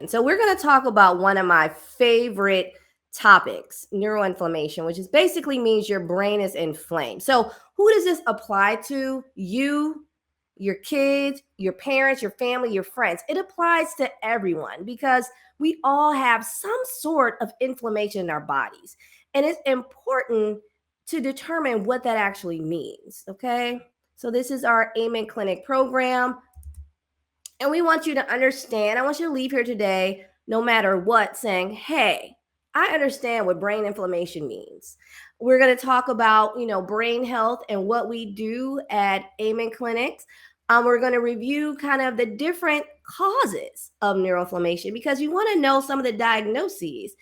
So we're going to talk about one of my favorite topics, neuroinflammation, which is basically means your brain is inflamed. So who does this apply to? You, your kids, your parents, your family, your friends. It applies to everyone because we all have some sort of inflammation in our bodies. And it's important to determine what that actually means. Okay. So this is our Amen Clinic program. And we want you to understand, I want you to leave here today, no matter what, saying, hey, I understand what brain inflammation means. We're going to talk about, brain health and what we do at Amen Clinics. We're going to review kind of the different causes of neuroinflammation because you want to know some of the diagnoses.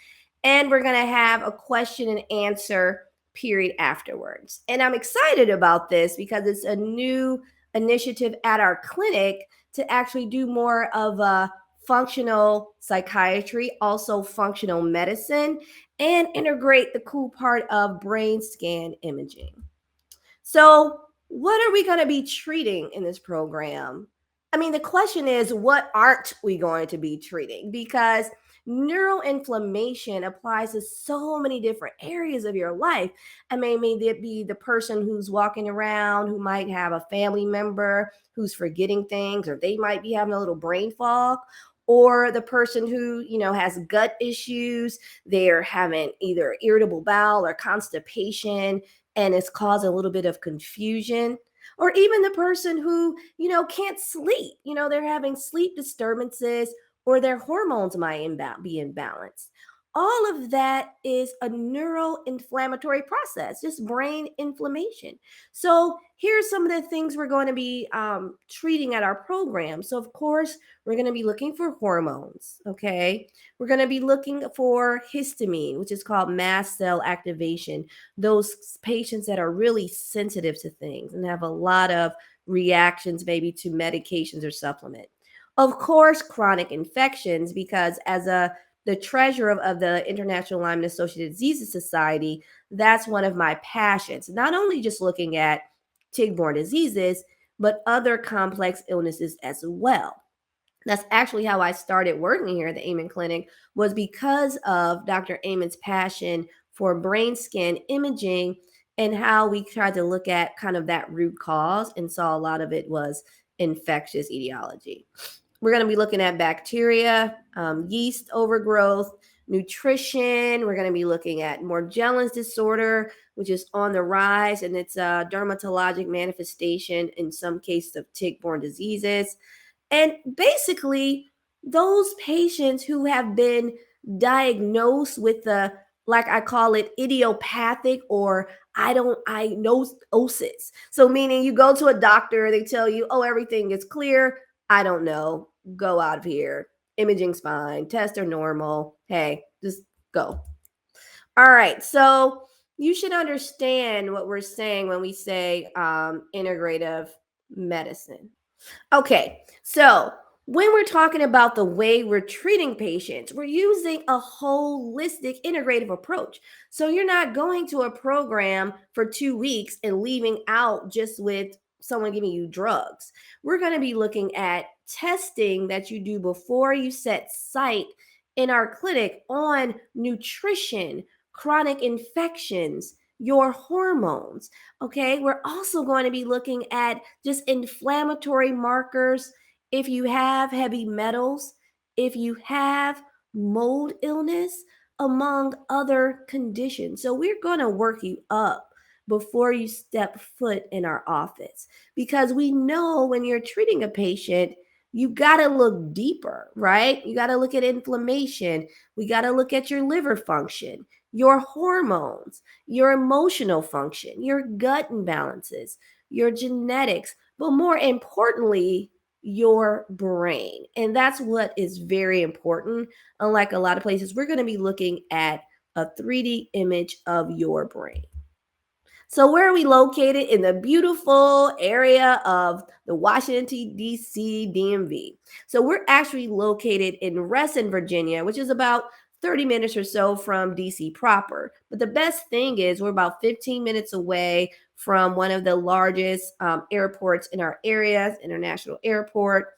And we're going to have a question and answer period afterwards. And I'm excited about this because it's a new initiative at our clinic to actually do more of a functional psychiatry, also functional medicine, and integrate the cool part of brain scan imaging. So, what are we going to be treating in this program? I mean, the question is, what aren't we going to be treating? Because neuroinflammation applies to so many different areas of your life. I mean, maybe it be the person who's walking around who might have a family member who's forgetting things, or they might be having a little brain fog, or the person who, has gut issues. They're having either irritable bowel or constipation, and it's causing a little bit of confusion. Or even the person who, can't sleep. They're having sleep disturbances or their hormones might be imbalanced. All of that is a neuroinflammatory process, just brain inflammation. So, here's some of the things we're going to be treating at our program. So, of course, we're going to be looking for hormones, okay? We're going to be looking for histamine, which is called mast cell activation. Those patients that are really sensitive to things and have a lot of reactions, maybe to medications or supplement. Of course, chronic infections, because as the treasurer of the International Lyme Associated Diseases Society, that's one of my passions. Not only just looking at tick-borne diseases, but other complex illnesses as well. That's actually how I started working here at the Amen Clinic, was because of Dr. Amen's passion for brain scan imaging and how we tried to look at kind of that root cause and saw a lot of it was infectious etiology. We're going to be looking at bacteria, yeast overgrowth, nutrition. We're going to be looking at Morgellons disorder, which is on the rise, and it's a dermatologic manifestation in some cases of tick-borne diseases. And basically, those patients who have been diagnosed with the, like I call it, idiopathic or I know osis. So meaning you go to a doctor, they tell you, oh, everything is clear. I don't know. Go out of here. Imaging's fine. Tests are normal. Hey, just go. All right. So you should understand what we're saying when we say integrative medicine. Okay, so when we're talking about the way we're treating patients, we're using a holistic integrative approach. So you're not going to a program for 2 weeks and leaving out just with someone giving you drugs. We're going to be looking at testing that you do before you set site in our clinic on nutrition, chronic infections, your hormones. Okay, we're also going to be looking at just inflammatory markers. If you have heavy metals, if you have mold illness, among other conditions. So we're going to work you up before you step foot in our office, because we know when you're treating a patient, you got to look deeper, right? You got to look at inflammation. We got to look at your liver function, your hormones, your emotional function, your gut imbalances, your genetics, but more importantly, your brain. And that's what is very important. Unlike a lot of places, we're going to be looking at a 3D image of your brain. So where are we located? In the beautiful area of the Washington, D.C. DMV. So we're actually located in Reston, Virginia, which is about 30 minutes or so from DC proper. But the best thing is we're about 15 minutes away from one of the largest airports in our area, International Airport.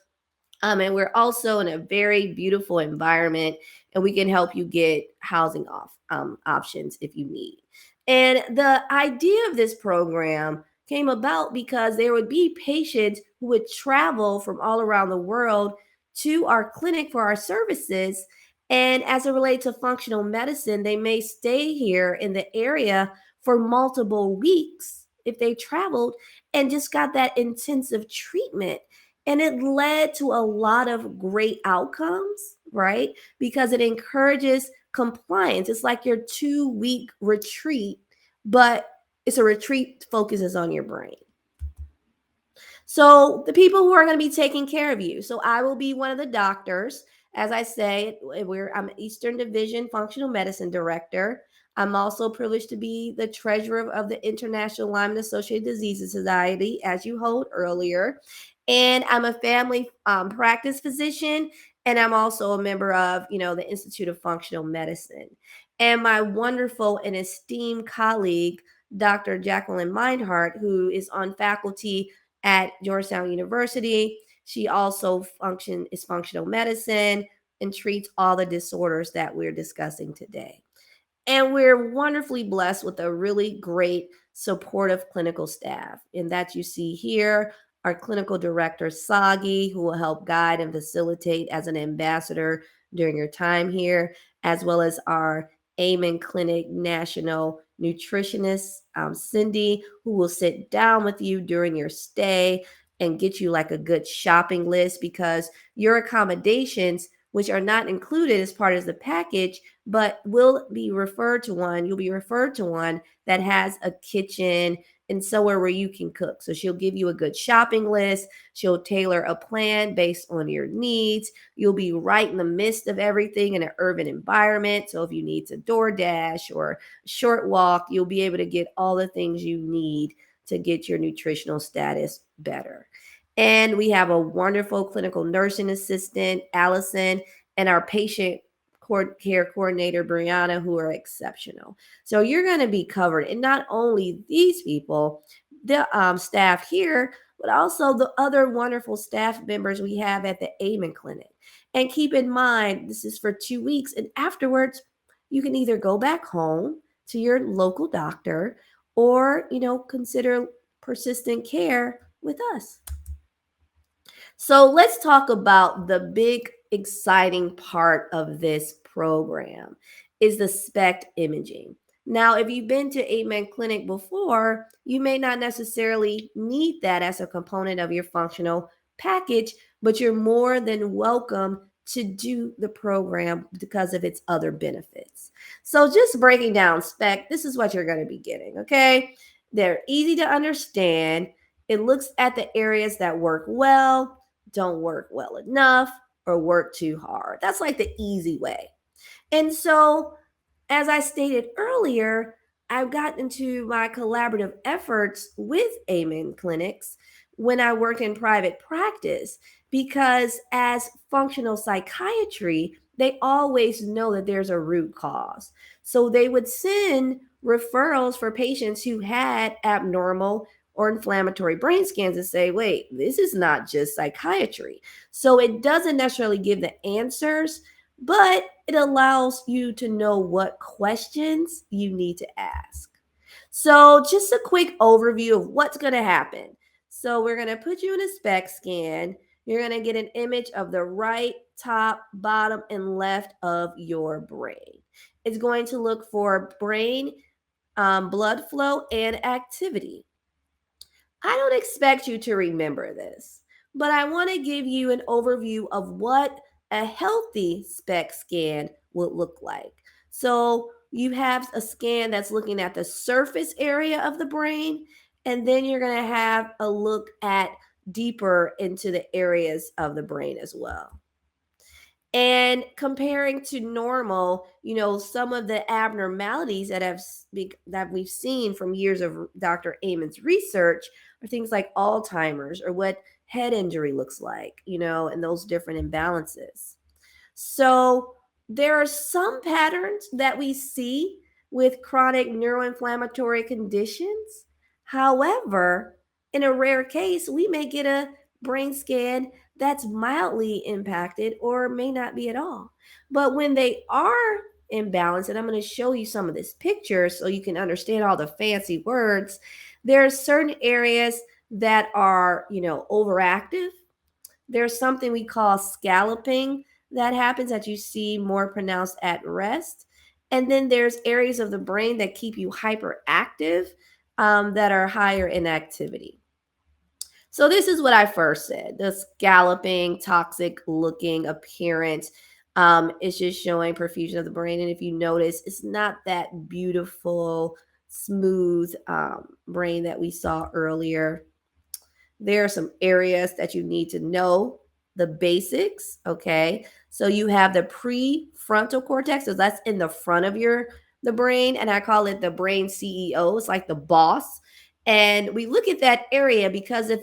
And we're also in a very beautiful environment, and we can help you get housing options if you need. And the idea of this program came about because there would be patients who would travel from all around the world to our clinic for our services. And as it relates to functional medicine, they may stay here in the area for multiple weeks if they traveled and just got that intensive treatment, and it led to a lot of great outcomes, right? Because it encourages compliance. It's like your 2 week retreat, but it's a retreat focuses on your brain. So the people who are going to be taking care of you. So I will be one of the doctors. As I say, I'm Eastern Division Functional Medicine Director. I'm also privileged to be the treasurer of the International Lyme Associated Diseases Society, as you heard earlier. And I'm a family practice physician, and I'm also a member of, the Institute of Functional Medicine. And my wonderful and esteemed colleague, Dr. Jacqueline Meinhardt, who is on faculty at Georgetown University. She also is functional medicine and treats all the disorders that we're discussing today. And we're wonderfully blessed with a really great supportive clinical staff. And that you see here, our clinical director, Sagi, who will help guide and facilitate as an ambassador during your time here, as well as our Amen Clinic National Nutritionist, Cindy, who will sit down with you during your stay and get you like a good shopping list, because your accommodations, which are not included as part of the package, but you'll be referred to one that has a kitchen and somewhere where you can cook. So she'll give you a good shopping list. She'll tailor a plan based on your needs. You'll be right in the midst of everything in an urban environment. So if you need to DoorDash or a short walk, you'll be able to get all the things you need to get your nutritional status better. And we have a wonderful clinical nursing assistant, Allison, and our patient care coordinator, Brianna, who are exceptional. So you're going to be covered. And not only these people, the staff here, but also the other wonderful staff members we have at the Amen Clinic. And keep in mind, this is for 2 weeks. And afterwards, you can either go back home to your local doctor or, consider persistent care with us. So let's talk about the big exciting part of this program is the SPECT imaging. Now, if you've been to Amen Clinic before, you may not necessarily need that as a component of your functional package, but you're more than welcome to do the program because of its other benefits. So just breaking down SPECT, this is what you're going to be getting, okay? They're easy to understand. It looks at the areas that work well, don't work well enough, or work too hard. That's like the easy way. And so, as I stated earlier, I've gotten into my collaborative efforts with Amen Clinics when I work in private practice, because as functional psychiatry, they always know that there's a root cause. So they would send referrals for patients who had abnormal or inflammatory brain scans and say, wait, this is not just psychiatry. So it doesn't necessarily give the answers, but it allows you to know what questions you need to ask. So just a quick overview of what's going to happen. So we're going to put you in a SPECT scan. You're going to get an image of the right, top, bottom, and left of your brain. It's going to look for brain blood flow and activity. I don't expect you to remember this, but I want to give you an overview of what a healthy SPECT scan would look like. So you have a scan that's looking at the surface area of the brain, and then you're going to have a look at deeper into the areas of the brain as well. And comparing to normal, some of the abnormalities that we've seen from years of Dr. Amen's research are things like Alzheimer's, or what head injury looks like, and those different imbalances. So there are some patterns that we see with chronic neuroinflammatory conditions. However, in a rare case, we may get a brain scan that's mildly impacted or may not be at all. But when they are imbalanced, and I'm going to show you some of this picture so you can understand all the fancy words, there are certain areas that are, overactive. There's something we call scalloping that happens that you see more pronounced at rest. And then there's areas of the brain that keep you hyperactive, that are higher in activity. So this is what I first said. The scalloping, toxic looking appearance is just showing perfusion of the brain. And if you notice, it's not that beautiful, smooth brain that we saw earlier. There are some areas that you need to know the basics. Okay. So you have the prefrontal cortex. So that's in the front of the brain. And I call it the brain CEO. It's like the boss. And we look at that area because if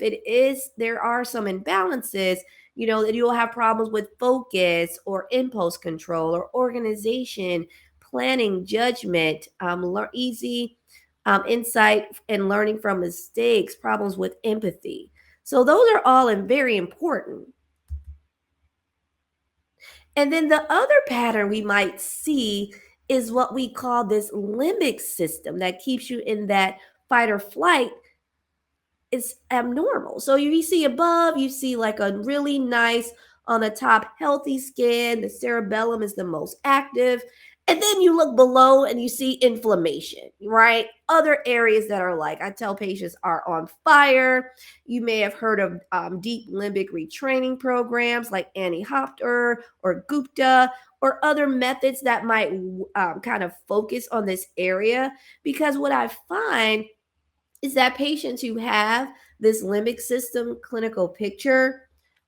there are some imbalances, that you'll have problems with focus or impulse control or organization, planning, judgment, easy insight and learning from mistakes, problems with empathy. So those are all very important. And then the other pattern we might see is what we call this limbic system that keeps you in that fight or flight is abnormal. So you see above, you see like a really nice on the top healthy skin. The cerebellum is the most active. And then you look below and you see inflammation, right? Other areas that are like, I tell patients are on fire. You may have heard of deep limbic retraining programs like Annie Hopter or Gupta or other methods that might kind of focus on this area. Because what I find is that patients who have this limbic system clinical picture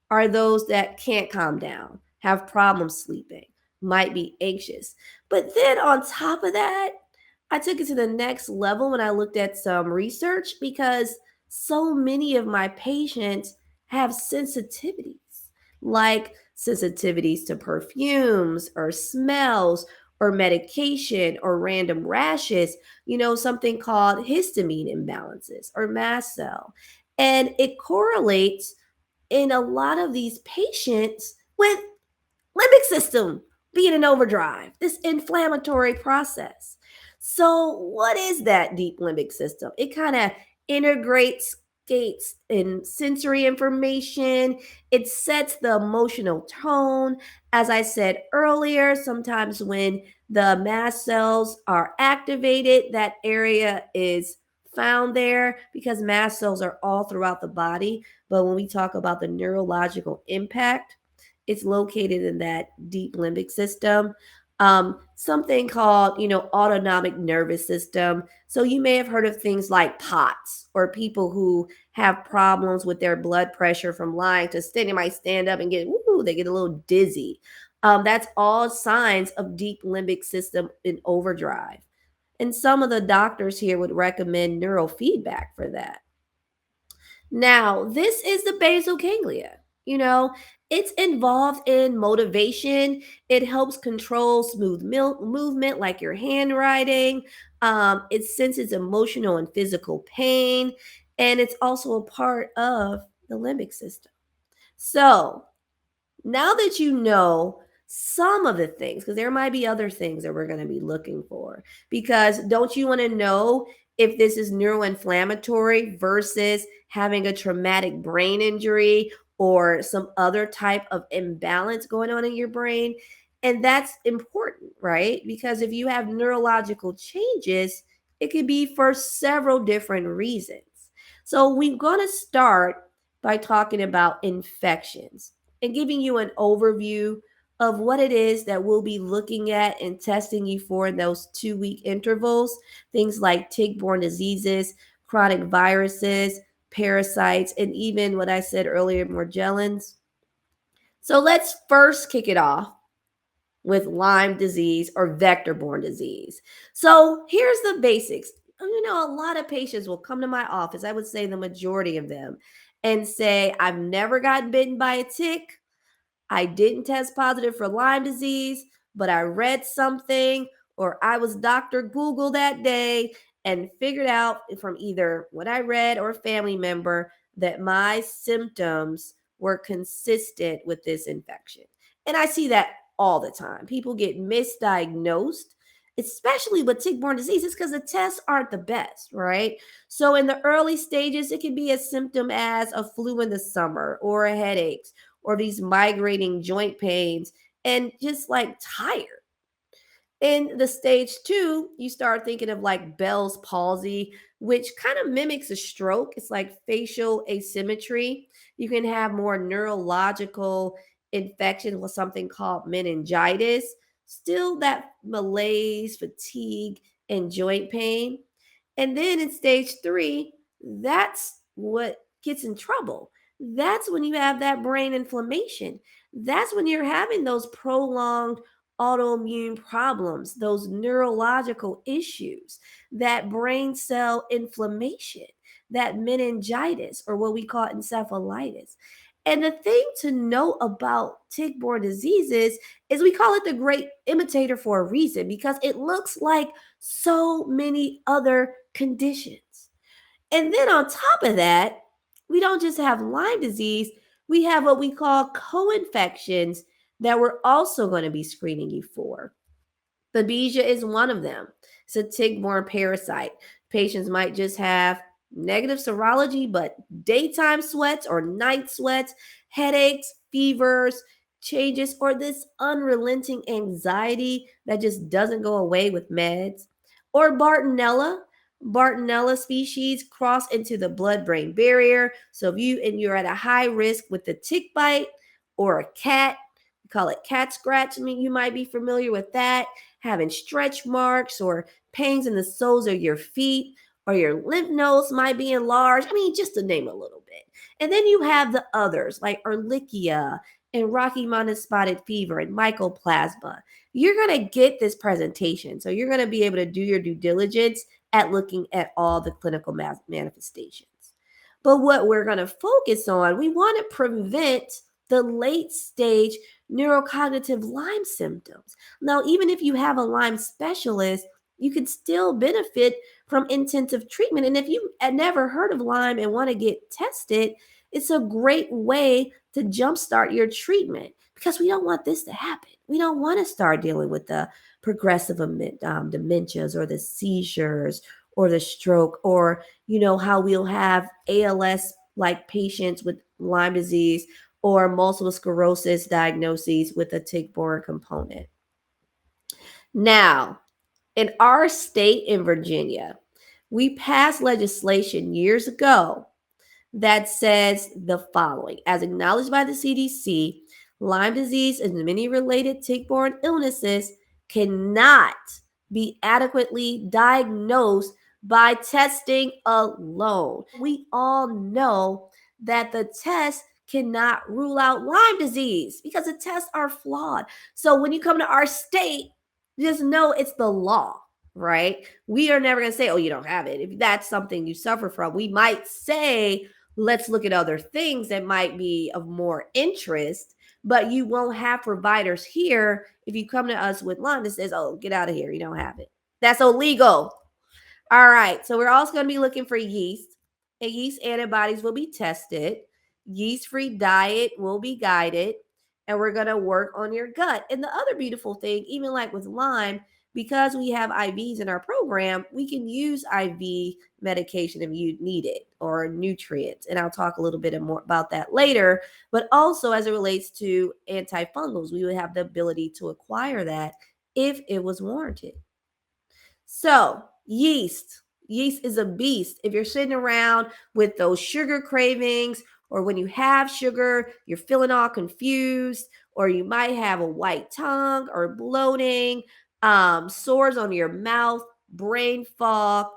are those that can't calm down, have problems sleeping, might be anxious. But then on top of that, I took it to the next level when I looked at some research because so many of my patients have sensitivities, like sensitivities to perfumes or smells or medication or random rashes, something called histamine imbalances or mast cell. And it correlates in a lot of these patients with limbic system being in overdrive, this inflammatory process. So, what is that deep limbic system? It kind of integrates gates in sensory information. It sets the emotional tone. As I said earlier, sometimes when the mast cells are activated, that area is found there because mast cells are all throughout the body. But when we talk about the neurological impact, it's located in that deep limbic system. Something called, autonomic nervous system. So you may have heard of things like POTS or people who have problems with their blood pressure from lying to sitting. They might stand up and they get a little dizzy. That's all signs of deep limbic system in overdrive. And some of the doctors here would recommend neurofeedback for that. Now, this is the basal ganglia. It's involved in motivation. It helps control smooth movement, like your handwriting. It senses emotional and physical pain. And it's also a part of the limbic system. So, now that you know some of the things, because there might be other things that we're going to be looking for, because don't you want to know if this is neuroinflammatory versus having a traumatic brain injury or some other type of imbalance going on in your brain? And that's important, right? Because if you have neurological changes, it could be for several different reasons. So we're going to start by talking about infections and giving you an overview of what it is that we'll be looking at and testing you for in those 2-week intervals. Things like tick-borne diseases, chronic viruses, parasites, and even what I said earlier, Morgellons. So let's first kick it off with Lyme disease or vector-borne disease. So here's the basics. A lot of patients will come to my office, I would say the majority of them, and say, I've never gotten bitten by a tick. I didn't test positive for Lyme disease, but I read something or I was Dr. Google that day and figured out from either what I read or a family member that my symptoms were consistent with this infection. And I see that all the time. People get misdiagnosed, especially with tick-borne diseases, because the tests aren't the best, right? So in the early stages, it can be a symptom as a flu in the summer or a headaches or these migrating joint pains and just like tired. In the stage two, you start thinking of like Bell's palsy, which kind of mimics a stroke. It's like facial asymmetry. You can have more neurological infection with something called meningitis, still that malaise, fatigue, and joint pain. And then in stage three, that's what gets in trouble. That's when you have that brain inflammation. That's when you're having those prolonged autoimmune problems, those neurological issues, that brain cell inflammation, that meningitis, or what we call encephalitis. And the thing to know about tick-borne diseases is we call it the great imitator for a reason because it looks like so many other conditions. And then on top of that, we don't just have Lyme disease, we have what we call co-infections that we're also going to be screening you for. Babesia is one of them. It's a tick-borne parasite. Patients might just have negative serology, but daytime sweats or night sweats, headaches, fevers, changes, or this unrelenting anxiety that just doesn't go away with meds. Or Bartonella. Bartonella species cross into the blood-brain barrier. So if you're at a high risk with the tick bite or a cat, we call it cat scratch. I mean, you might be familiar with that, having stretch marks or pains in the soles of your feet, or your lymph nodes might be enlarged. I mean, just to name a little bit. And then you have the others like Ehrlichia and Rocky Mountain spotted fever and mycoplasma. You're going to get this presentation. So you're going to be able to do your due diligence at looking at all the clinical manifestations. But what we're going to focus on, we want to prevent the late stage neurocognitive Lyme symptoms. Now, even if you have a Lyme specialist, you can still benefit from intensive treatment. And if you had never heard of Lyme and want to get tested, it's a great way to jumpstart your treatment because we don't want this to happen. We don't want to start dealing with the progressive dementias or the seizures or the stroke or, how we'll have ALS like patients with Lyme disease or multiple sclerosis diagnoses with a tick-borne component. Now, in our state in Virginia, we passed legislation years ago that says the following. As acknowledged by the CDC, Lyme disease and many related tick-borne illnesses cannot be adequately diagnosed by testing alone. We all know that the test cannot rule out Lyme disease because the tests are flawed. So when you come to our state, just know it's the law, right? We are never going to say, oh, you don't have it. If that's something you suffer from, we might say, let's look at other things that might be of more interest, but you won't have providers here if you come to us with Lyme that says, oh, get out of here. You don't have it. That's illegal. All right. So we're also going to be looking for yeast, and yeast antibodies will be tested. Yeast-free diet will be guided, and we're going to work on your gut. And the other beautiful thing, even like with Lyme, because we have IVs in our program, we can use IV medication if you need it or nutrients. And I'll talk a little bit more about that later. But also as it relates to antifungals, we would have the ability to acquire that if it was warranted. So yeast is a beast. If you're sitting around with those sugar cravings, or when you have sugar, you're feeling all confused, or you might have a white tongue or bloating, sores on your mouth, brain fog,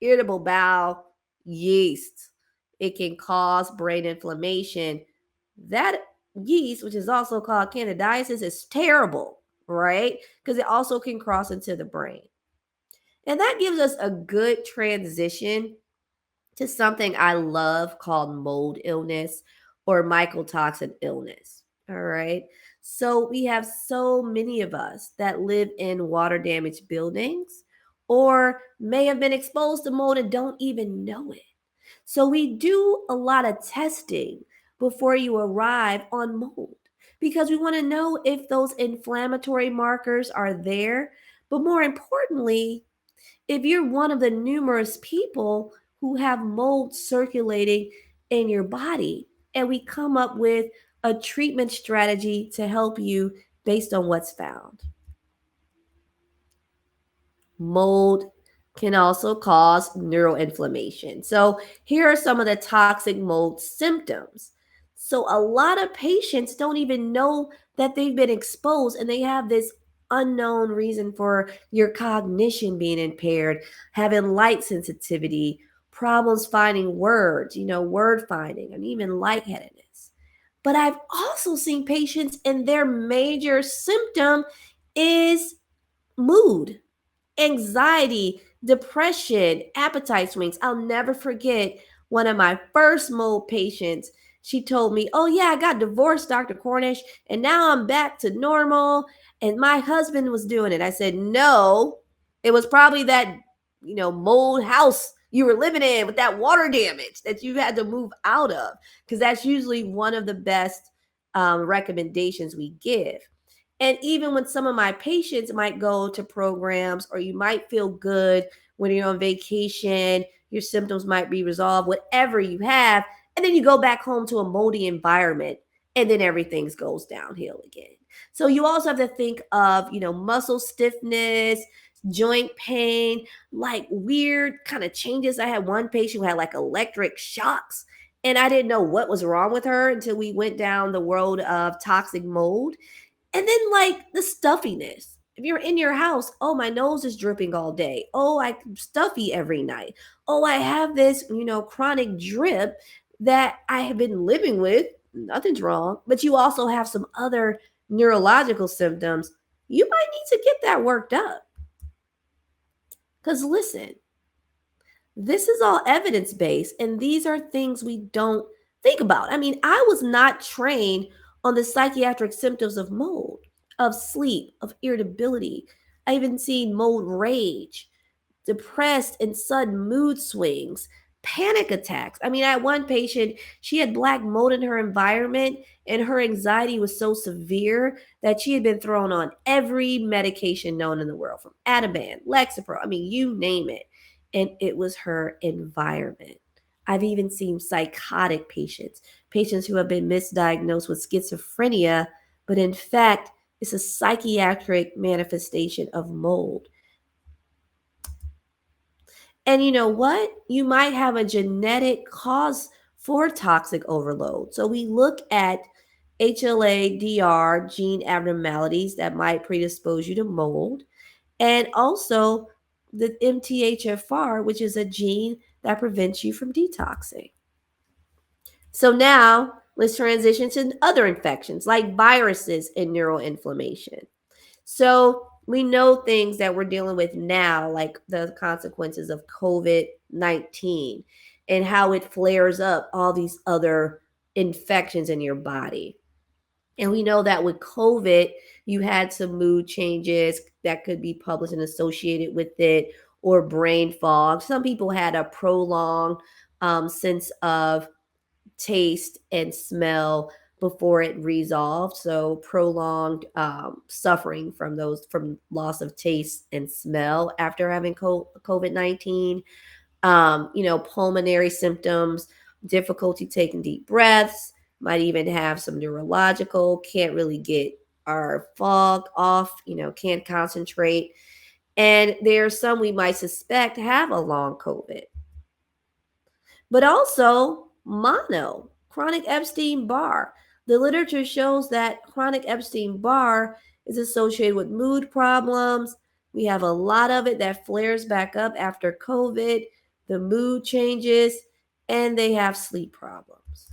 irritable bowel, yeast. It can cause brain inflammation. That yeast, which is also called candidiasis, is terrible, right? Because it also can cross into the brain. And that gives us a good transition to something I love called mold illness or mycotoxin illness. All right. So we have so many of us that live in water damaged buildings or may have been exposed to mold and don't even know it. So we do a lot of testing, before you arrive on mold, because we want to know if those inflammatory markers are there. But more importantly, if you're one of the numerous people who have mold circulating in your body, and we come up with a treatment strategy to help you based on what's found. Mold can also cause neuroinflammation. So, here are some of the toxic mold symptoms. So, a lot of patients don't even know that they've been exposed, and they have this unknown reason for your cognition being impaired, having light sensitivity, problems finding words, word finding, and even lightheadedness. But I've also seen patients, and their major symptom is mood, anxiety, depression, appetite swings. I'll never forget one of my first mold patients. She told me, "Oh, yeah, I got divorced, Dr. Cornish, and now I'm back to normal. And my husband was doing it." I said, "No, it was probably that, mold house you were living in with that water damage that you had to move out of." Because that's usually one of the best recommendations we give. And even when some of my patients might go to programs, or you might feel good when you're on vacation, your symptoms might be resolved, whatever you have, and then you go back home to a moldy environment, and then everything goes downhill again. So you also have to think of, muscle stiffness, joint pain, like weird kind of changes. I had one patient who had like electric shocks, and I didn't know what was wrong with her until we went down the road of toxic mold. And then, like, the stuffiness. If you're in your house, "Oh, my nose is dripping all day. Oh, I'm stuffy every night. Oh, I have this, chronic drip that I have been living with. Nothing's wrong." But you also have some other neurological symptoms. You might need to get that worked up. Because listen, this is all evidence based, and these are things we don't think about. I mean, I was not trained on the psychiatric symptoms of mold, of sleep, of irritability. I even seen mold rage, depressed and sudden mood swings, panic attacks. I mean, I had one patient, she had black mold in her environment, and her anxiety was so severe that she had been thrown on every medication known in the world, from Ativan, Lexapro, I mean, you name it. And it was her environment. I've even seen psychotic patients, patients who have been misdiagnosed with schizophrenia, but in fact, it's a psychiatric manifestation of mold. And you know what? You might have a genetic cause for toxic overload. So we look at HLA-DR gene abnormalities that might predispose you to mold, and also the MTHFR, which is a gene that prevents you from detoxing. So now let's transition to other infections like viruses and neuroinflammation. So we know things that we're dealing with now, like the consequences of COVID-19 and how it flares up all these other infections in your body. And we know that with COVID, you had some mood changes that could be published and associated with it, or brain fog. Some people had a prolonged sense of taste and smell before it resolved. So prolonged suffering from loss of taste and smell after having COVID-19. Pulmonary symptoms, difficulty taking deep breaths, might even have some neurological, can't really get our fog off, can't concentrate. And there are some we might suspect have a long COVID. But also mono, chronic Epstein-Barr. The literature shows that chronic Epstein-Barr is associated with mood problems. We have a lot of it that flares back up after COVID, the mood changes, and they have sleep problems.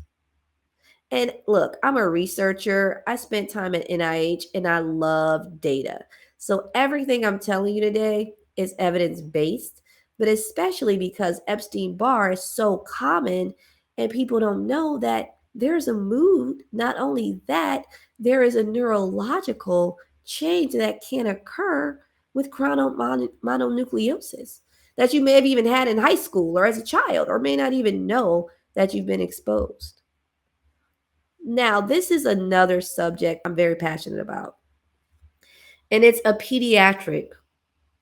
And look, I'm a researcher. I spent time at NIH, and I love data. So everything I'm telling you today is evidence based, but especially because Epstein-Barr is so common and people don't know that there's a mood. Not only that, there is a neurological change that can occur with chronic mononucleosis that you may have even had in high school or as a child, or may not even know that you've been exposed. Now, this is another subject I'm very passionate about, and it's a pediatric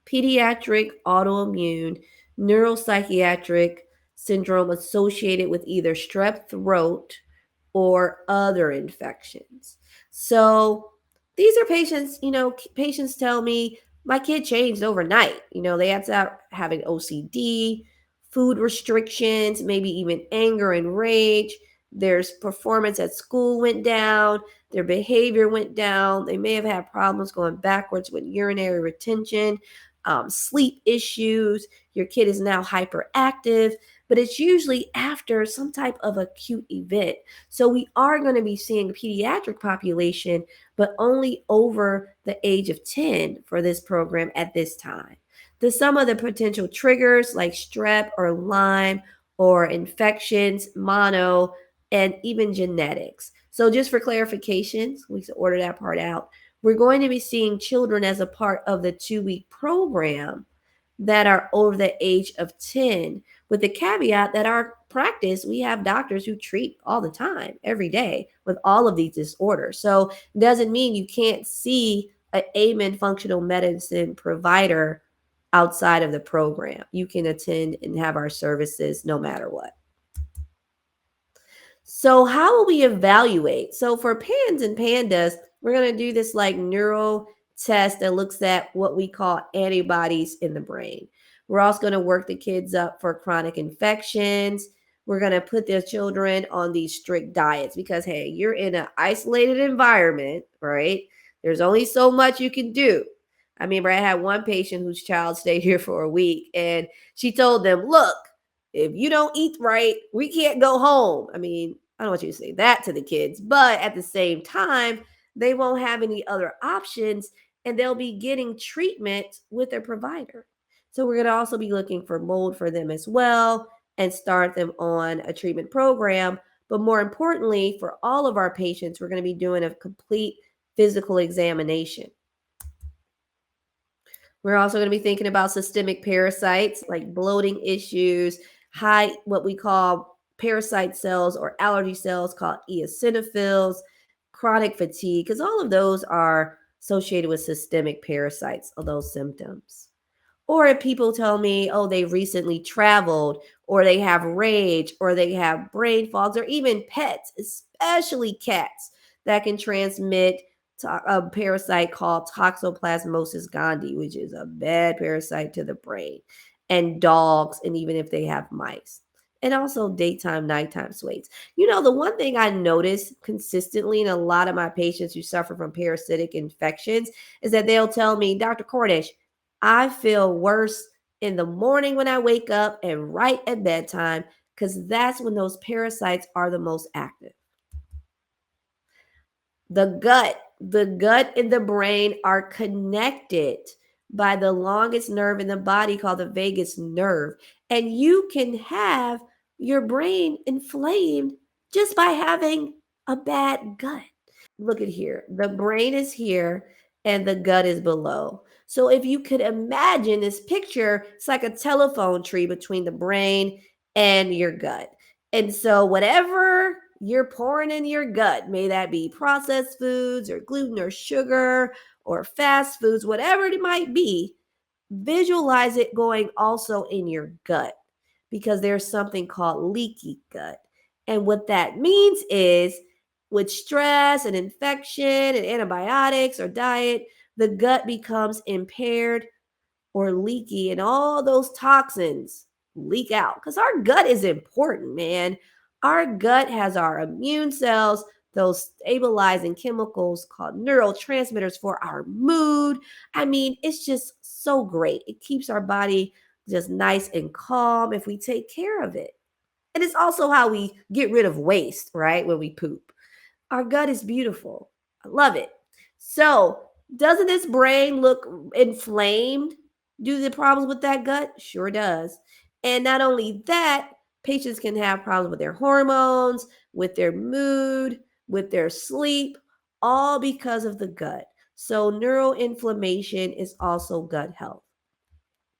autoimmune neuropsychiatric syndrome associated with either strep throat or other infections. So these are patients, patients tell me my kid changed overnight. They had to start having OCD, food restrictions, maybe even anger and rage. Their performance at school went down, their behavior went down. They may have had problems going backwards with urinary retention, sleep issues. Your kid is now hyperactive, but it's usually after some type of acute event. So we are going to be seeing a pediatric population, but only over the age of 10 for this program at this time. Some of the potential triggers like strep or Lyme or infections, mono, and even genetics. So just for clarifications, we can order that part out. We're going to be seeing children as a part of the 2-week program that are over the age of 10, with the caveat that our practice, we have doctors who treat all the time, every day, with all of these disorders. So it doesn't mean you can't see an AMN functional medicine provider outside of the program. You can attend and have our services no matter what. So how will we evaluate? So for PANS and PANDAS, we're going to do this like neuro test that looks at what we call antibodies in the brain. We're also going to work the kids up for chronic infections. We're going to put their children on these strict diets because, hey, you're in an isolated environment, right? There's only so much you can do. I remember I had one patient whose child stayed here for a week, and she told them, look, if you don't eat right, we can't go home. I mean, I don't want you to say that to the kids, but at the same time, they won't have any other options and they'll be getting treatment with their provider. So we're going to also be looking for mold for them as well and start them on a treatment program. But more importantly, for all of our patients, we're going to be doing a complete physical examination. We're also going to be thinking about systemic parasites like bloating issues, high, what we call parasite cells or allergy cells called eosinophils, chronic fatigue, because all of those are associated with systemic parasites of those symptoms. Or if people tell me, oh, they recently traveled, or they have rage, or they have brain fogs, or even pets, especially cats, that can transmit a parasite called Toxoplasmosis gondii, which is a bad parasite to the brain, and dogs, and even if they have mice. And also daytime, nighttime swaits. The one thing I notice consistently in a lot of my patients who suffer from parasitic infections is that they'll tell me, Dr. Cornish, I feel worse in the morning when I wake up and right at bedtime because that's when those parasites are the most active. The gut and the brain are connected by the longest nerve in the body called the vagus nerve. And you can have your brain inflamed just by having a bad gut. Look at here. The brain is here and the gut is below. So if you could imagine this picture, it's like a telephone tree between the brain and your gut. And so whatever you're pouring in your gut, may that be processed foods or gluten or sugar or fast foods, whatever it might be, visualize it going also in your gut because there's something called leaky gut. And what that means is with stress and infection and antibiotics or diet, the gut becomes impaired or leaky, and all those toxins leak out because our gut is important, man. Our gut has our immune cells, those stabilizing chemicals called neurotransmitters for our mood. I mean, it's just so great. It keeps our body just nice and calm if we take care of it. And it's also how we get rid of waste, right? When we poop. Our gut is beautiful. I love it. So, doesn't this brain look inflamed? Do the problems with that gut? Sure does. And not only that, patients can have problems with their hormones, with their mood, with their sleep, all because of the gut. So, neuroinflammation is also gut health.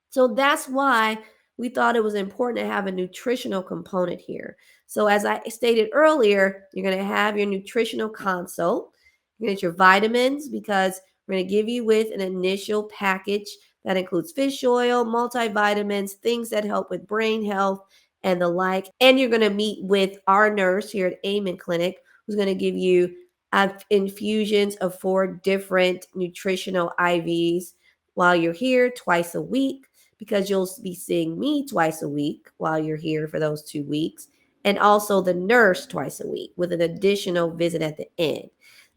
So, that's why we thought it was important to have a nutritional component here. So, as I stated earlier, you're going to have your nutritional consult. You're going to get your vitamins because we're going to give you with an initial package that includes fish oil, multivitamins, things that help with brain health and the like. And you're going to meet with our nurse here at Amen Clinic, who's going to give you infusions of 4 different nutritional IVs while you're here twice a week, because you'll be seeing me twice a week while you're here for those 2 weeks, and also the nurse twice a week with an additional visit at the end.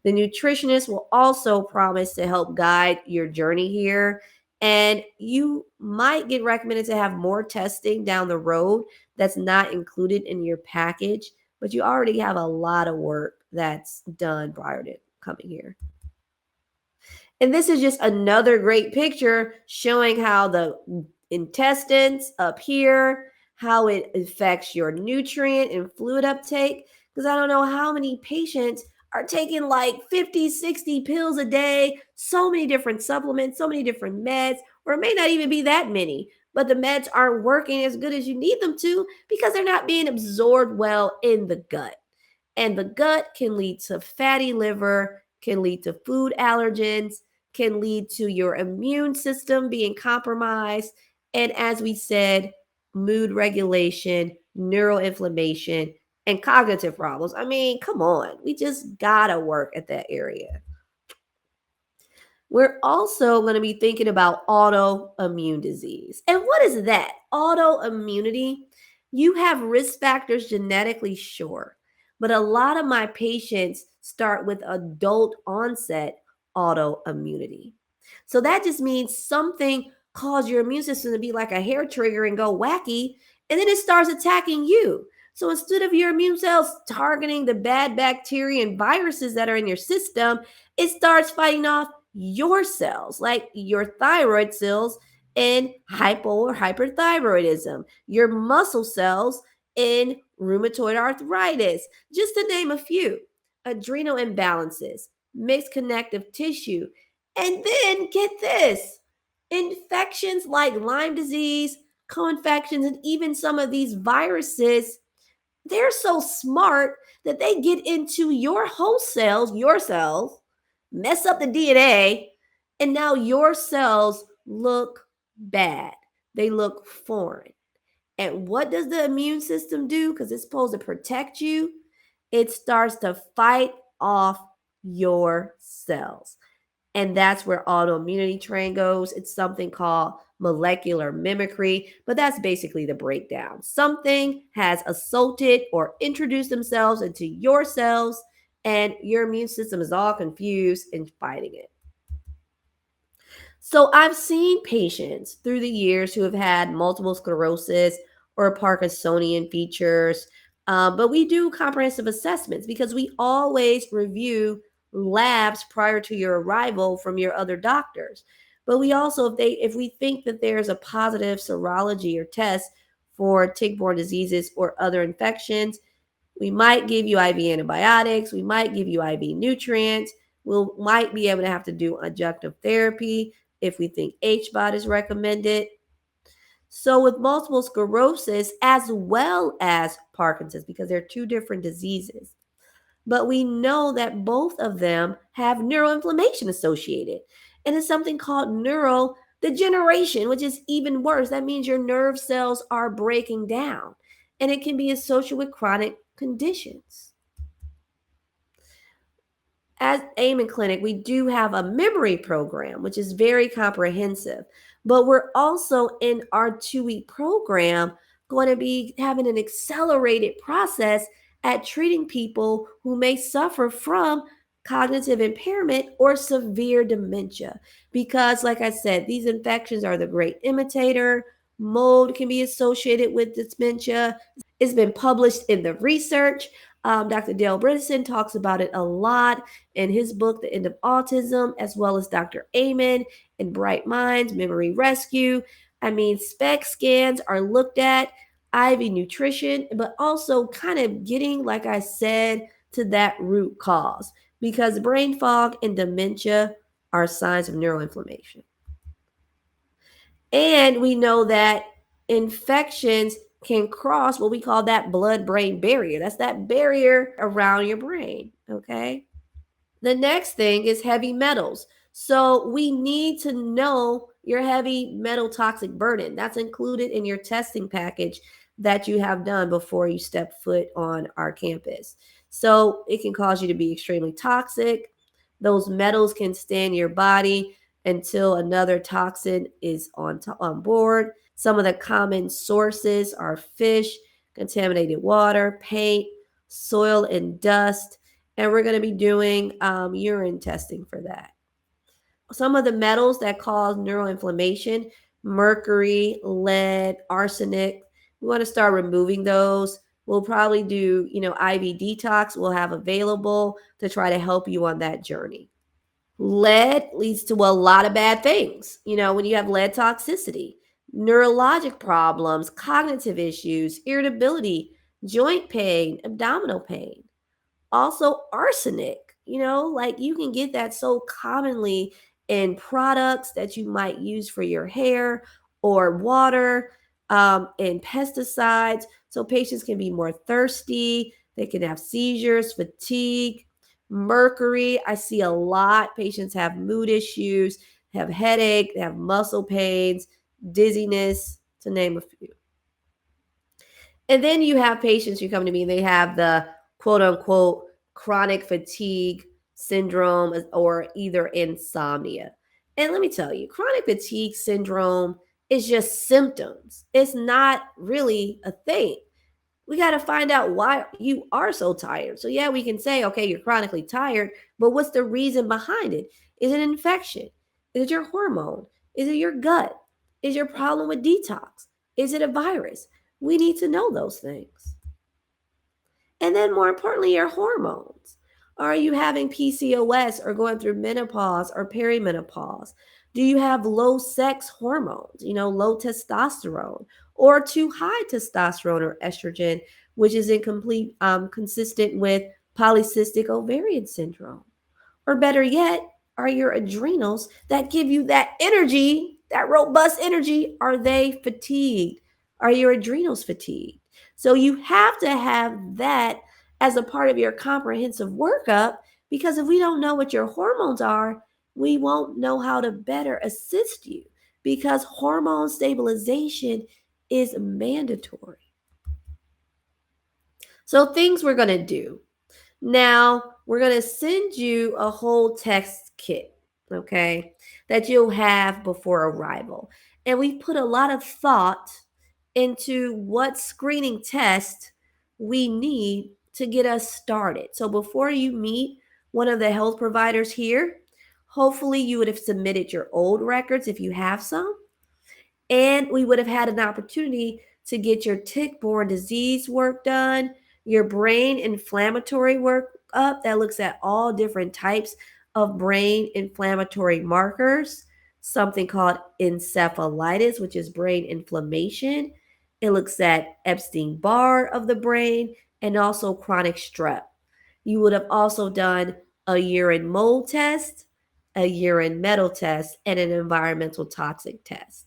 The nutritionist will also promise to help guide your journey here, and you might get recommended to have more testing down the road that's not included in your package, but you already have a lot of work that's done prior to coming here. And this is just another great picture showing how the intestines up here, how it affects your nutrient and fluid uptake. Because I don't know how many patients are taking like 50, 60 pills a day, so many different supplements, so many different meds, or it may not even be that many, but the meds aren't working as good as you need them to because they're not being absorbed well in the gut. And the gut can lead to fatty liver, can lead to food allergens, can lead to your immune system being compromised. And as we said, mood regulation, neuroinflammation, and cognitive problems. I mean, come on, we just gotta work at that area. We're also going to be thinking about autoimmune disease. And what is that? Autoimmunity. You have risk factors genetically, sure, but a lot of my patients start with adult onset autoimmunity. So that just means something caused your immune system to be like a hair trigger and go wacky, and then it starts attacking you. So instead of your immune cells targeting the bad bacteria and viruses that are in your system, it starts fighting off your cells, like your thyroid cells in hypo or hyperthyroidism, your muscle cells in rheumatoid arthritis, just to name a few, adrenal imbalances, mixed connective tissue. And then get this, infections like Lyme disease, co-infections, and even some of these viruses, they're so smart that they get into your host cells, your cells, mess up the DNA, and now your cells look bad. They look foreign. And what does the immune system do? Because it's supposed to protect you. It starts to fight off your cells. And that's where autoimmunity train goes. It's something called molecular mimicry, but that's basically the breakdown. Something has assaulted or introduced themselves into your cells, and your immune system is all confused and fighting it. So I've seen patients through the years who have had multiple sclerosis or Parkinsonian features, but we do comprehensive assessments because we always review labs prior to your arrival from your other doctors. But we also, if we think that there's a positive serology or test for tick-borne diseases or other infections, we might give you IV antibiotics. We might give you IV nutrients. We might be able to have to do adjunctive therapy if we think HBOT is recommended. So with multiple sclerosis as well as Parkinson's, because they're 2 different diseases, but we know that both of them have neuroinflammation associated. And it's something called neurodegeneration, which is even worse. That means your nerve cells are breaking down, and it can be associated with chronic conditions. At Amen Clinic, we do have a memory program, which is very comprehensive, but we're also in our 2-week program going to be having an accelerated process at treating people who may suffer from cognitive impairment or severe dementia. Because, like I said, these infections are the great imitator. Mold can be associated with dementia. It's been published in the research. Dr. Dale Bredesen talks about it a lot in his book, The End of Autism, as well as Dr. Amen in Bright Minds, Memory Rescue. I mean, SPECT scans are looked at, IV nutrition, but also kind of getting, like I said, to that root cause, because brain fog and dementia are signs of neuroinflammation. And we know that infections can cross what we call that blood-brain barrier. That's that barrier around your brain, okay? The next thing is heavy metals. So we need to know your heavy metal toxic burden. That's included in your testing package that you have done before you step foot on our campus. So it can cause you to be extremely toxic. Those metals can stay in your body until another toxin is on board. Some of the common sources are fish, contaminated water, paint, soil, and dust. And we're going to be doing urine testing for that. Some of the metals that cause neuroinflammation: mercury, lead, arsenic. We want to start removing those. We'll probably do, IV detox we'll have available to try to help you on that journey. Lead leads to a lot of bad things. When you have lead toxicity, neurologic problems, cognitive issues, irritability, joint pain, abdominal pain. Also, arsenic, like you can get that so commonly in products that you might use for your hair or water, and pesticides. So patients can be more thirsty, they can have seizures, fatigue. Mercury, I see a lot. Patients have mood issues, have headache, they have muscle pains, dizziness, to name a few. And then you have patients who come to me and they have the quote unquote chronic fatigue syndrome or either insomnia. And let me tell you, chronic fatigue syndrome is just symptoms. It's not really a thing. We got to find out why you are so tired. So, yeah, we can say, okay, you're chronically tired, but what's the reason behind it? Is it an infection? Is it your hormone? Is it your gut? Is your problem with detox? Is it a virus? We need to know those things. And then, more importantly, your hormones. Are you having PCOS or going through menopause or perimenopause? Do you have low sex hormones, low testosterone, or too high testosterone or estrogen, which is incomplete, consistent with polycystic ovarian syndrome? Or better yet, are your adrenals that give you that energy, that robust energy, are they fatigued? Are your adrenals fatigued? So you have to have that as a part of your comprehensive workup, because if we don't know what your hormones are, we won't know how to better assist you, because hormone stabilization is mandatory. So things we're going to do. Now, we're going to send you a whole text kit, okay, that you'll have before arrival. And we put a lot of thought into what screening test we need to get us started. So before you meet one of the health providers here, hopefully you would have submitted your old records if you have some, and we would have had an opportunity to get your tick-borne disease work done, your brain inflammatory work up that looks at all different types of brain inflammatory markers, something called encephalitis, which is brain inflammation. It looks at Epstein-Barr of the brain and also chronic strep. You would have also done a urine mold test, a urine metal test, and an environmental toxic test.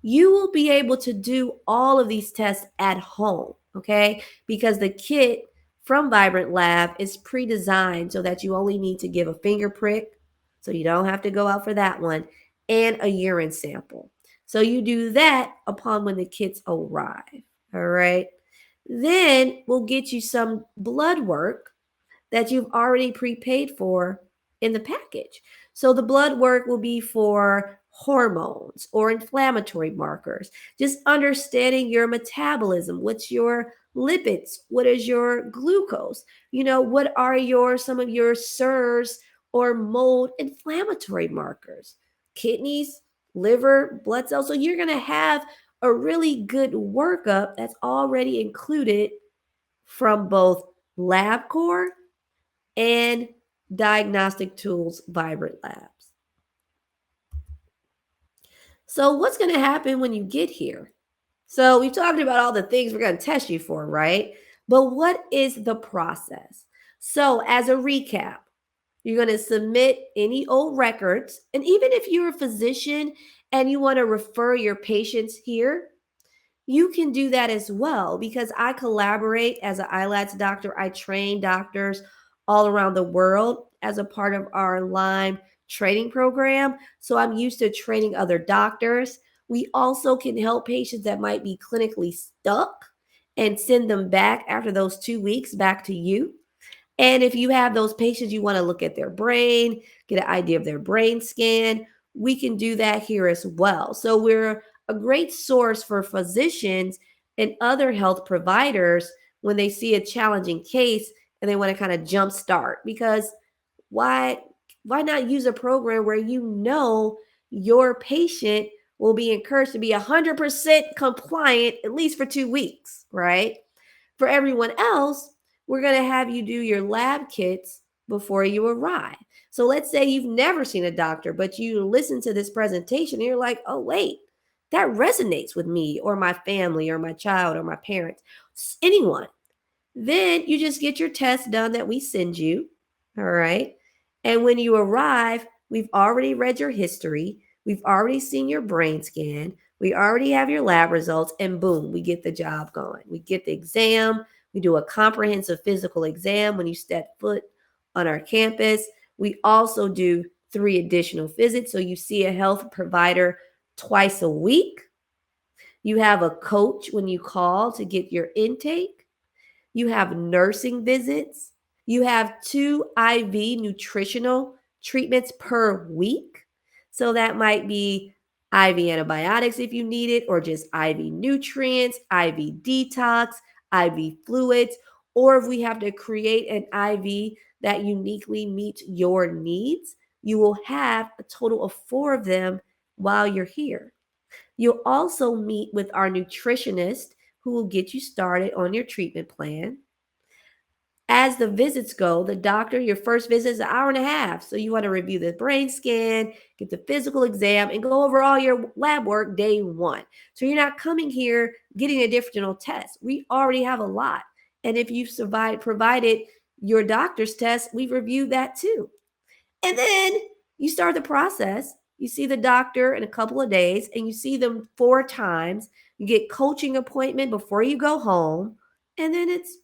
You will be able to do all of these tests at home, okay? Because the kit from Vibrant Lab is pre-designed so that you only need to give a finger prick, so you don't have to go out for that one, and a urine sample. So you do that upon when the kits arrive, all right? Then we'll get you some blood work that you've already prepaid for in the package. So the blood work will be for hormones or inflammatory markers, just understanding your metabolism. What's your lipids? What is your glucose? What are some of your SIRS or mold inflammatory markers? Kidneys, liver, blood cells. So you're going to have a really good workup that's already included from both LabCorp and Diagnostic Tools Vibrant Labs. So what's going to happen when you get here? So we've talked about all the things we're going to test you for, right? But what is the process? So as a recap, you're going to submit any old records. And even if you're a physician and you want to refer your patients here, you can do that as well because I collaborate as an ILATS doctor. I train doctors all around the world as a part of our Lyme training program. So I'm used to training other doctors. We also can help patients that might be clinically stuck and send them back after those 2 weeks back to you. And if you have those patients, you want to look at their brain, get an idea of their brain scan, we can do that here as well. So we're a great source for physicians and other health providers when they see a challenging case and they want to kind of jumpstart because why why not use a program where you know your patient will be encouraged to be 100% compliant at least for 2 weeks, right? For everyone else, we're going to have you do your lab kits before you arrive. So let's say you've never seen a doctor, but you listen to this presentation and you're like, oh, wait, that resonates with me or my family or my child or my parents, anyone. Then you just get your test done that we send you. All right. And when you arrive, we've already read your history. We've already seen your brain scan. We already have your lab results. And boom, we get the job going. We get the exam. We do a comprehensive physical exam when you step foot on our campus. We also do 3 additional visits. So you see a health provider twice a week. You have a coach when you call to get your intake. You have nursing visits. You have 2 IV nutritional treatments per week. So that might be IV antibiotics if you need it, or just IV nutrients, IV detox, IV fluids, or if we have to create an IV that uniquely meets your needs, you will have a total of 4 of them while you're here. You'll also meet with our nutritionist who will get you started on your treatment plan. As the visits go, the doctor, your first visit is an hour and a half. So you want to review the brain scan, get the physical exam, and go over all your lab work day one. So you're not coming here getting additional tests. We already have a lot. And if you've provided your doctor's test, we've reviewed that too. And then you start the process. You see the doctor in a couple of days and you see them 4 times. You get coaching appointment before you go home. And then it's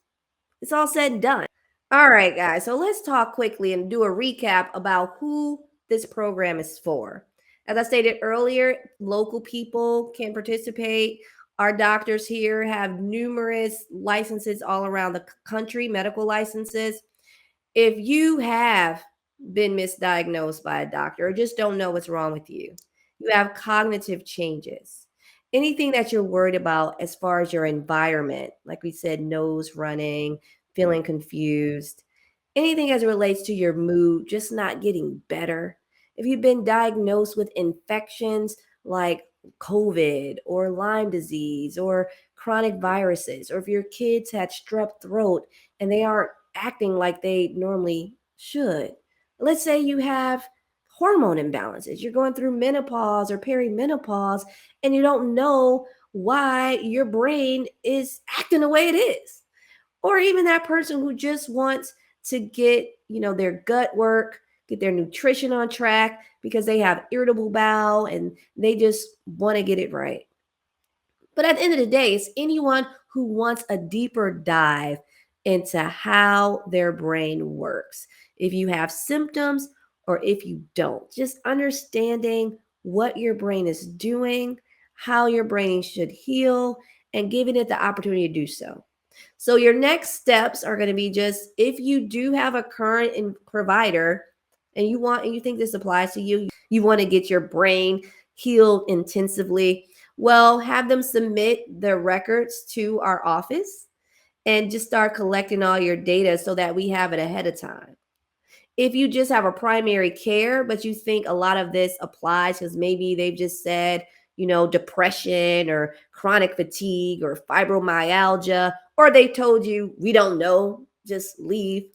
all said and done. All right, guys. So let's talk quickly and do a recap about who this program is for. As I stated earlier, local people can participate. Our doctors here have numerous licenses all around the country, medical licenses. If you have been misdiagnosed by a doctor or just don't know what's wrong with you, you have cognitive changes, anything that you're worried about as far as your environment, like we said, nose running, feeling confused, anything as it relates to your mood, just not getting better. If you've been diagnosed with infections like COVID or Lyme disease or chronic viruses, or if your kids had strep throat and they aren't acting like they normally should. Let's say you have hormone imbalances. You're going through menopause or perimenopause and you don't know why your brain is acting the way it is. Or even that person who just wants to get, their gut work, get their nutrition on track because they have irritable bowel and they just want to get it right. But at the end of the day, it's anyone who wants a deeper dive into how their brain works. If you have symptoms or if you don't, just understanding what your brain is doing, how your brain should heal, and giving it the opportunity to do so. So your next steps are going to be just if you do have a current provider and you think this applies to you, you want to get your brain healed intensively, well, have them submit their records to our office and just start collecting all your data so that we have it ahead of time. If you just have a primary care, but you think a lot of this applies because maybe they've just said, depression or chronic fatigue or fibromyalgia, or they told you, we don't know, just leave.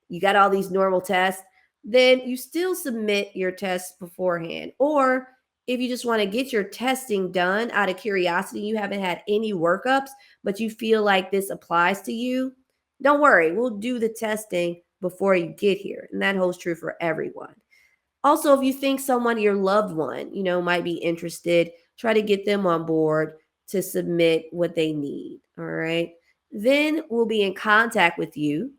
You got all these normal tests, then you still submit your tests beforehand. Or if you just want to get your testing done out of curiosity, you haven't had any workups, but you feel like this applies to you, don't worry, we'll do the testing before you get here. And that holds true for everyone. Also, if you think someone, your loved one, might be interested, try to get them on board. to submit what they need. All right. Then we'll be in contact with you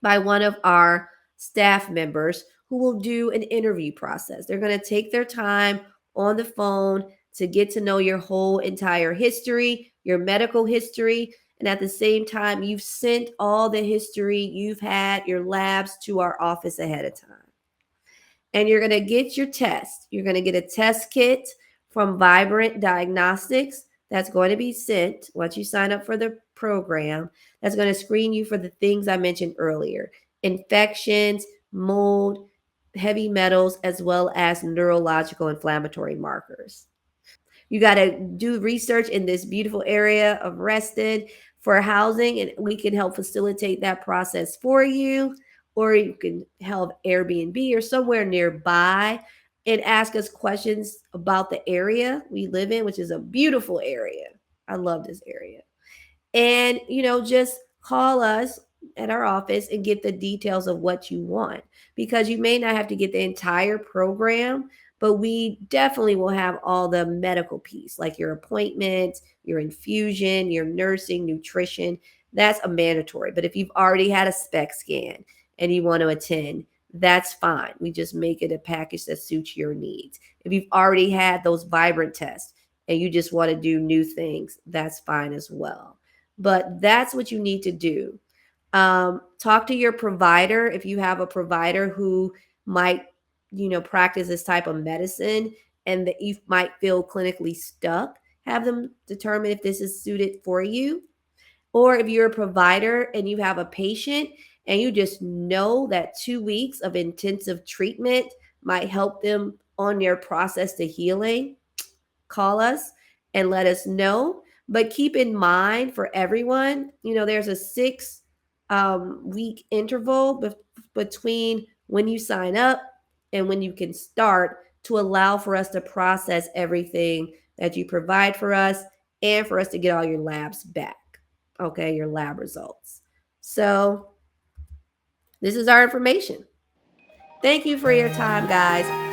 by one of our staff members who will do an interview process. They're going to take their time on the phone to get to know your whole entire history, your medical history. And at the same time, you've sent all the history you've had, your labs to our office ahead of time. And you're going to get your test. You're going to get a test kit from Vibrant Diagnostics that's going to be sent once you sign up for the program. That's going to screen you for the things I mentioned earlier: infections, mold, heavy metals, as well as neurological inflammatory markers. You got to do research in this beautiful area of Reston for housing, and we can help facilitate that process for you. Or you can help Airbnb or somewhere nearby and ask us questions about the area we live in, which is a beautiful area. I love this area. And, just call us at our office and get the details of what you want, because you may not have to get the entire program, but we definitely will have all the medical piece, like your appointments, your infusion, your nursing, nutrition. That's a mandatory. But if you've already had a spec scan and you want to attend, that's fine. We just make it a package that suits your needs. If you've already had those Vibrant tests and you just want to do new things, that's fine as well. But that's what you need to do. Talk to your provider if you have a provider who might, practice this type of medicine and that you might feel clinically stuck. Have them determine if this is suited for you. Or if you're a provider and you have a patient and you just know that 2 weeks of intensive treatment might help them on their process to healing, call us and let us know. But keep in mind, for everyone, there's a 6 week interval between when you sign up and when you can start, to allow for us to process everything that you provide for us and for us to get all your labs back. Okay, your lab results. So, this is our information. Thank you for your time, guys.